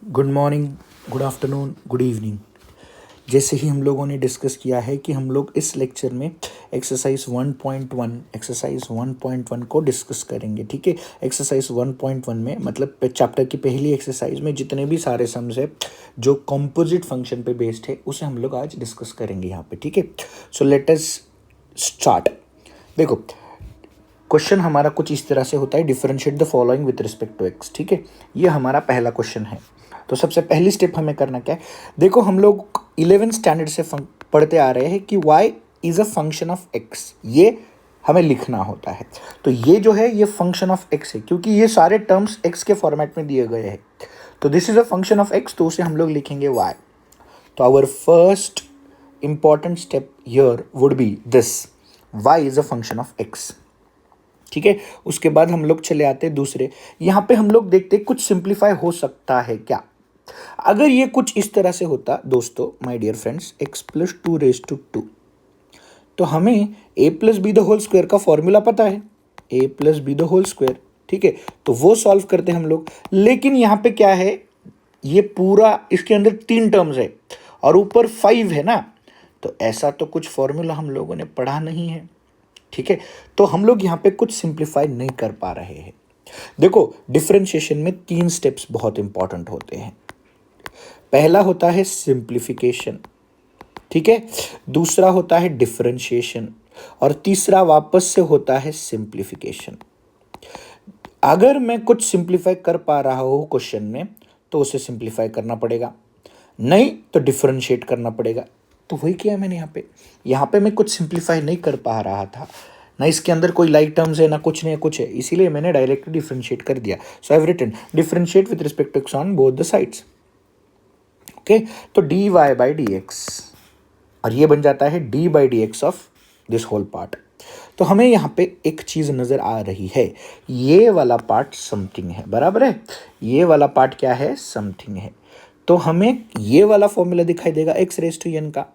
Good morning, good afternoon, good evening. जैसे ही हम लोगों ने डिस्कस किया है कि हम लोग इस लेक्चर में एक्सरसाइज 1.1 को डिस्कस करेंगे। ठीक है, एक्सरसाइज 1.1 में मतलब चैप्टर की पहली एक्सरसाइज में जितने भी सारे सम्स है जो कंपोजिट फंक्शन पे बेस्ड है उसे हम लोग आज डिस्कस करेंगे यहाँ पे। ठीक है, सो लेट अस स्टार्ट। देखो, क्वेश्चन हमारा कुछ इस तरह से होता है, differentiate the following with respect to X. ठीक है, ये हमारा पहला क्वेश्चन है। तो सबसे पहली स्टेप हमें करना क्या है, देखो हम लोग 11 स्टैंडर्ड से पढ़ते आ रहे हैं कि y is a function of x, ये हमें लिखना होता है। तो ये जो है ये फंक्शन ऑफ x है, क्योंकि ये सारे टर्म्स x के फॉर्मेट में दिए गए हैं। तो this is a function of x, तो उसे हम लोग लिखेंगे y। तो our first important step here would be this, y is a function of x। ठीक है, उसके बाद हम लोग चले आते हैं दूसरे। यहां पे हम लोग देखते हैं कुछ सिंप्लीफाई हो सकता है क्या। अगर ये कुछ इस तरह से होता दोस्तों, my dear friends, x plus 2 तो हमें a plus B the whole square का फॉर्मूला पता है, a plus B the whole square. ठीक है, तो वो सॉल्व करते हैं हम लोग। लेकिन यहां पे क्या है, ये पूरा इसके अंदर 3 टर्म्स है और ऊपर 5 है ना, तो ऐसा तो कुछ फॉर्मूला हम लोगों ने पढ़ा नहीं है। ठीक है, तो हम लोग यहाँ पे कुछ सिंप्लीफाई नहीं कर पा रहे हैं। देखो, डिफरेंशिएशन में 3 स्टेप्स बहुत इंपॉर्टेंट होते हैं। पहला होता है सिंप्लीफिकेशन, ठीक है, दूसरा होता है डिफरेंशिएशन और तीसरा वापस से होता है सिंप्लीफिकेशन। अगर मैं कुछ सिंप्लीफाई कर पा रहा हूं क्वेश्चन में तो उसे सिंप्लीफाई करना पड़ेगा, नहीं तो डिफरेंशिएट करना पड़ेगा। तो वही किया मैंने यहाँ पे मैं कुछ सिंप्लीफाई नहीं कर पा रहा था ना, इसके अंदर कोई लाइक टर्म्स है ना कुछ नहीं कुछ है, इसीलिए मैंने डायरेक्टली डिफरेंशिएट कर दिया। So I have written differentiate with respect to X on both the sides. Okay, तो D Y by D X और ये बन जाता है D by D X of this whole part. तो हमें यहाँ पे एक चीज नजर आ रही है, ये वाला पार्ट समथिंग है, बराबर है, ये वाला पार्ट क्या है, समथिंग है। तो हमें ये वाला फॉर्मूला दिखाई देगा एक्स रेज टू एन का।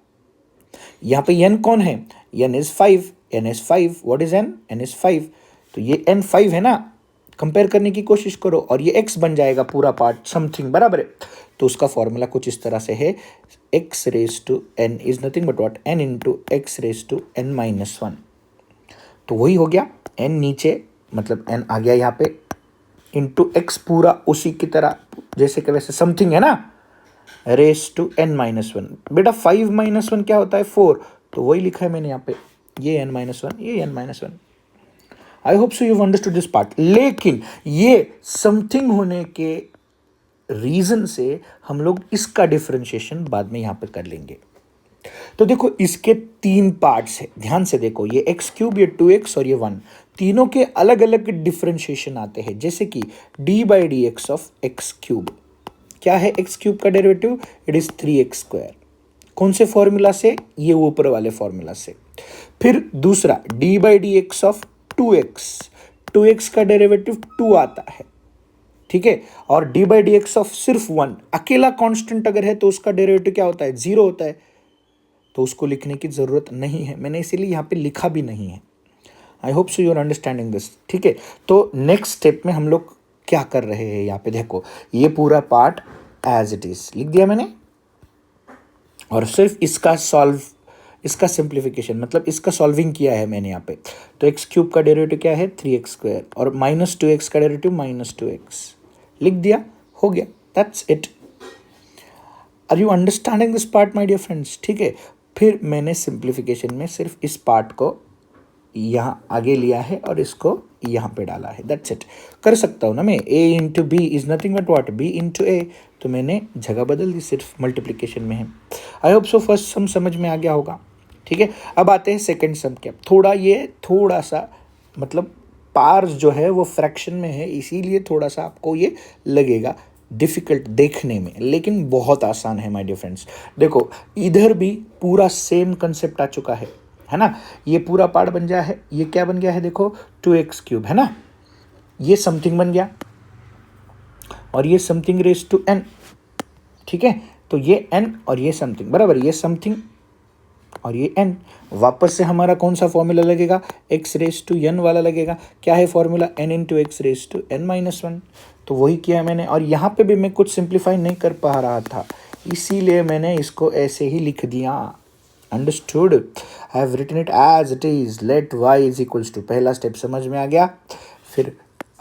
यहाँ पे n कौन है, n is 5, n is 5, what is n, n is 5। तो ये n 5 है ना, कंपेयर करने की कोशिश करो और ये x बन जाएगा पूरा पार्ट समथिंग, बराबर है। तो उसका फॉर्मूला कुछ इस तरह से है, x raise to n is nothing but what, n into X raise to n minus 1। तो वही हो गया, n नीचे मतलब n आ गया यहाँ पे, इंटू x पूरा उसी की तरह जैसे कि वैसे समथिंग है ना, रेस टू n माइनस 1। बेटा 5 माइनस 1 क्या होता है, 4, तो वही लिखा है मैंने यहाँ पे, ये n माइनस 1, ये n minus 1। I hope so you understood this part. लेकिन ये समथिंग होने के रीजन से हम लोग इसका डिफरेंशिएशन बाद में यहाँ पे कर लेंगे। तो देखो, इसके 3 पार्ट्स है, ध्यान से देखो, ये एक्स क्यूब, ये 2x और ये 1, तीनों के अलग अलग डिफरेंशिएशन आते हैं। जैसे कि D by D X of x cube, क्या है एक्स क्यूब का derivative, it is 3x square. कौन से फॉर्मूला से, ये ऊपर वाले फॉर्मूला से। फिर दूसरा D by D X of 2x का डेरिवेटिव 2 आता है, ठीक है। और D by D X of सिर्फ 1, अकेला कांस्टेंट अगर है तो उसका डेरिवेटिव क्या होता है, 0 होता है। तो उसको लिखने की जरूरत नहीं है, मैंने इसीलिए यहाँ पे लिखा भी नहीं है। I hope so you are understanding this. ठीक है, तो नेक्स्ट स्टेप में हम लोग क्या कर रहे हैं, यहाँ पे देखो, ये पूरा पार्ट एज इट इज लिख दिया मैंने और सिर्फ इसका सिंप्लीफिकेशन मतलब इसका सॉल्विंग किया है मैंने यहाँ पे। तो एक्स क्यूब का डेरिवेटिव क्या है, 3x स्क्वायर, और माइनस 2x का डेरिवेटिव माइनस 2x लिख दिया, हो गया, that's it. Are you understanding this part my dear friends. ठीक है, फिर मैंने सिंप्लीफिकेशन में सिर्फ इस पार्ट को यहाँ आगे लिया है और इसको यहाँ पे डाला है, दैट्स इट। कर सकता हूँ ना मैं, a into B is nothing but what, b into A, तो मैंने जगह बदल दी, सिर्फ मल्टीप्लिकेशन में है। आई होप सो फर्स्ट सम समझ में आ गया होगा। ठीक है, अब आते हैं सेकंड सम के। थोड़ा सा मतलब पार्स जो है वो फ्रैक्शन में है, इसीलिए थोड़ा सा आपको ये लगेगा डिफिकल्ट देखने में, लेकिन बहुत आसान है माय डियर फ्रेंड्स। देखो, इधर भी पूरा सेम कंसेप्ट आ चुका है ना, ये पूरा पार्ट बन गया है, ये क्या बन गया है, देखो 2x क्यूब है ना, ये समथिंग बन गया और ये समथिंग रेज टू n। ठीक है, तो ये n और ये समथिंग, बराबर, ये समथिंग और ये n। वापस से हमारा कौन सा फॉर्मूला लगेगा, x रेज टू n वाला लगेगा। क्या है formula, n into X raise to n minus 1। तो वही किया मैंने, और यहाँ पे भी मैं कुछ सिंप्लीफाई नहीं कर पा रहा था, इसीलिए मैंने इसको ऐसे ही लिख दिया। Understood? I have written it as it is, let Y is equals to, पहला स्टेप समझ में आ गया। फिर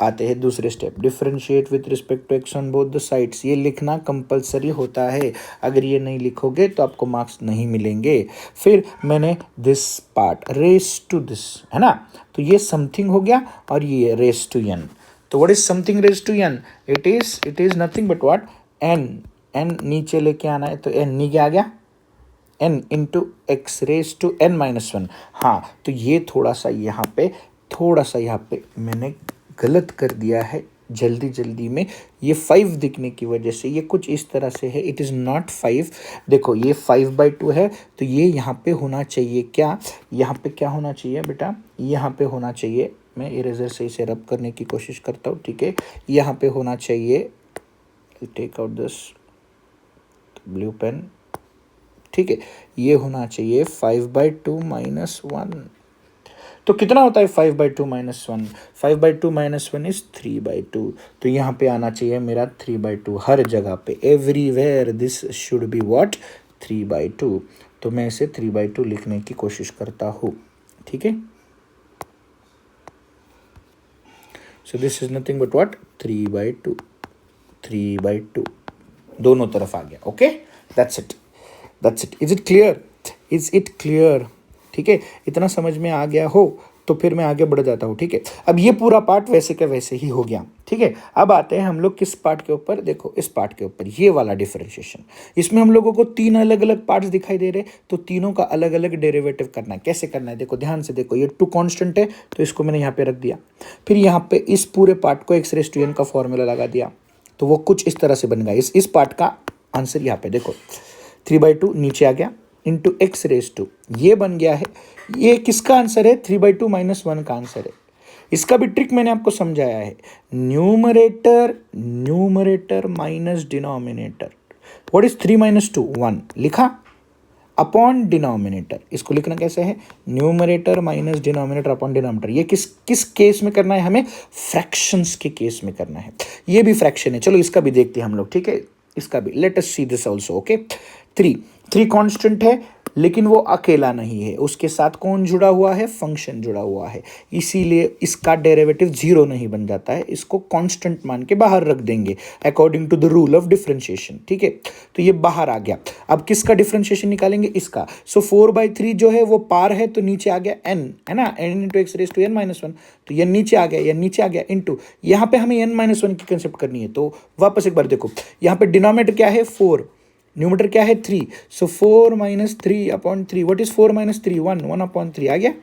आते हैं दूसरे step, differentiate with respect to X on both the sides. ये लिखना कंपलसरी होता है, अगर ये नहीं लिखोगे तो आपको मार्क्स नहीं मिलेंगे। फिर मैंने this part raise to this, है ना, तो ये समथिंग हो गया, और ये रेस टू एन। तो what is something raise to N? It is nothing but what, N. N नीचे लेके आना है, तो एन नीचे आ गया, N into X raise to N minus one. हाँ, तो ये थोड़ा सा यहाँ पे मैंने गलत कर दिया है जल्दी में। ये 5 दिखने की वजह से ये कुछ इस तरह से है, इट इज़ नॉट 5। देखो ये 5/2 है, तो ये यहाँ पे होना चाहिए क्या, यहाँ पे क्या होना चाहिए बेटा, यहाँ पे होना चाहिए, मैं इरेजर से इसे रब करने की कोशिश करता हूँ, ठीक है, यहाँ पे होना चाहिए, take out this blue pen, ठीक है, ये होना चाहिए 5/2 माइनस 1। तो कितना होता है 5/2 माइनस 1? 5/2 minus 1 is 3/2। तो यहाँ पे आना चाहिए मेरा 3/2, हर जगह पे, everywhere this should be what, 3/2। तो मैं इसे 3/2 लिखने की कोशिश करता हूँ, ठीक है। सो this is nothing but what, 3/2 दोनों तरफ आ गया। Okay, that's it. Is it clear? ठीक है, इतना समझ में आ गया हो तो फिर मैं आगे बढ़ जाता हूँ, ठीक है। अब ये पूरा पार्ट वैसे का वैसे ही हो गया, ठीक है। अब आते हैं हम लोग किस पार्ट के ऊपर, देखो इस पार्ट के ऊपर, ये वाला डिफरेंशिएशन। इसमें हम लोगों को 3 अलग अलग पार्ट्स दिखाई दे रहे, तो तीनों का अलग अलग डेरिवेटिव करना है। कैसे करना है, देखो ध्यान से देखो, ये 2 कांस्टेंट है, तो इसको मैंने यहाँ पे रख दिया। फिर यहाँ पे इस पूरे पार्ट को एक्स रेस टू एन का फॉर्मूला लगा दिया, तो वो कुछ इस तरह से बन गया। इस पार्ट का आंसर यहाँ पे देखो, 3/2 नीचे आ गया, इंटू एक्स रेस टू, ये बन गया है। ये किसका आंसर है, 3/2 माइनस 1 का आंसर है। इसका भी ट्रिक मैंने आपको समझाया है, numerator minus denominator. What is 3 minus 2, 1 लिखा, अपॉन डिनोमिनेटर। इसको लिखना कैसे है, numerator minus denominator upon denominator. ये किस केस में करना है हमें, फ्रैक्शंस के केस में करना है। ये भी फ्रैक्शन है, चलो इसका भी देखते हैं हम लोग, ठीक है। इसका भी let us see this also. Okay, 3 constant है, लेकिन वो अकेला नहीं है, उसके साथ कौन जुड़ा हुआ है, फंक्शन जुड़ा हुआ है, इसीलिए इसका डेरिवेटिव 0 नहीं बन जाता है। इसको कांस्टेंट मान के बाहर रख देंगे according to the rule of differentiation, ठीक है। तो ये बाहर आ गया। अब किसका डिफरेंशिएशन निकालेंगे, इसका। सो 4/3 जो है वो पार है, तो नीचे आ गया n, है ना, n into X raise to n minus 1। तो ये नीचे आ गया, इंटू यहाँ पे हमें n माइनस 1 की कंसेप्ट करनी है। तो वापस एक बार देखो, यहाँ पे डिनोमिनेटर क्या है, 4, न्यूमरेटर क्या है, 3। So 4 minus 3 upon 3, what is 4 minus 3, 1 upon 3 आ गया।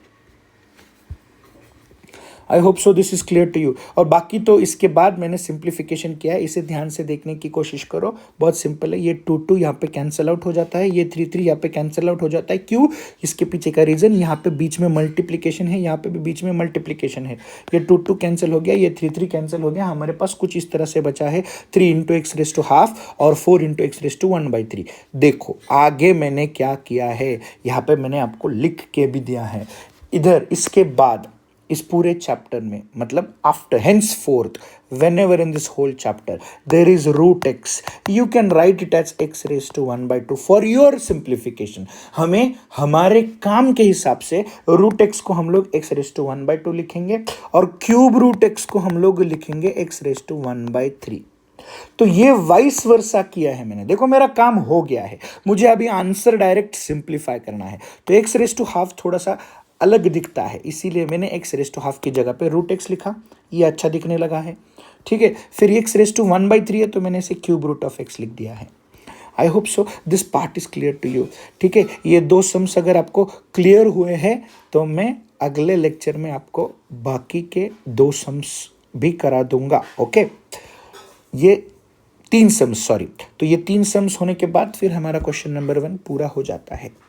I hope so this is clear to you. और बाकी तो इसके बाद मैंने सिंप्लीफिकेशन किया है, इसे ध्यान से देखने की कोशिश करो, बहुत सिंपल है। ये 2 यहाँ पे कैंसिल आउट हो जाता है, ये 3 यहाँ पे कैंसिल आउट हो जाता है। क्यों, इसके पीछे का रीजन, यहाँ पे बीच में मल्टीप्लीकेशन है, यहाँ पे भी बीच में मल्टीप्लीकेशन है। ये 2 कैंसिल हो गया, ये 3 कैंसिल हो गया, हमारे पास कुछ इस तरह से बचा है, 3 into X raise to half और 4 इंटू एक्स रेस टू 1/3। देखो आगे मैंने क्या किया है, यहाँ पे मैंने आपको लिख के भी दिया है इधर। इसके बाद इस पूरे चैप्टर में, मतलब after henceforth whenever in this whole chapter there is root x, you can write it as x raised to 1/2 for your simplification। हमें हमारे काम के हिसाब से रूट x को हम लोग x raised to 1/2 लिखेंगे, और क्यूब रूट x को हम लोग लिखेंगे x raised to 1/3। तो ये वाइस वर्सा किया है मैंने, देखो मेरा काम हो गया है, मुझे अभी आंसर डायरेक्ट सिंप्लीफाई करना है। तो एक्स रेस टू हाफ थोड़ा सा अलग दिखता है, इसीलिए मैंने एक्स रेस टू हाफ की जगह पे रूट एक्स लिखा, ये अच्छा दिखने लगा है, ठीक है। फिर एक्स रेस टू 1/3 है, तो मैंने इसे क्यूब रूट ऑफ एक्स लिख दिया है। I hope so this part is clear to you, ठीक है। ये 2 सम्स अगर आपको क्लियर हुए हैं तो मैं अगले लेक्चर में आपको बाकी के 2 सम्स भी करा दूंगा। ओके, ये 3 सम्स, सॉरी, तो ये 3 सम्स होने के बाद फिर हमारा क्वेश्चन नंबर 1 पूरा हो जाता है।